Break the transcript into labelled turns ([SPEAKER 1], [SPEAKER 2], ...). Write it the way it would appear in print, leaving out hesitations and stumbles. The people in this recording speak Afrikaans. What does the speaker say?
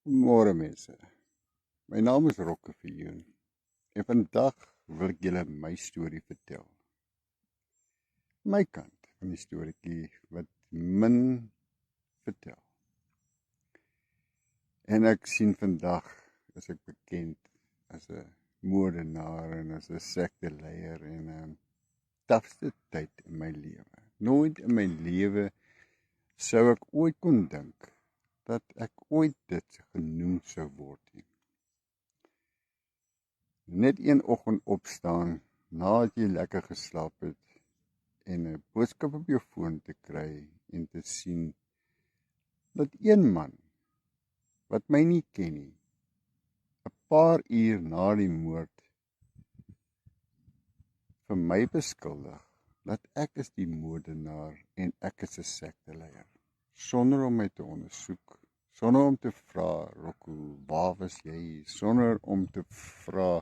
[SPEAKER 1] Môre mense, my naam is Rokke Viljoen en vandag wil ek julle my storie vertel. My kant van die storieetjie wat min vertel. En ek sien vandag is ek bekend as 'n moordenaar en as 'n sekteleier en 'n tafste tyd in my lewe. Nooit in my lewe sou ek ooit kon dink dat ek ooit dit genoem sou word nie. Net een oggend opstaan nadat jy lekker geslaap het en 'n boodskap op jou foon te kry en te sien dat een man wat my nie ken nie, 'n paar uur na die moord vir my beskuldig dat ek is die moordenaar en ek is 'n sekteleier, sonder om my te ondersoek, sonder om te vra, Rocco, waar was jy? Sonder om te vra,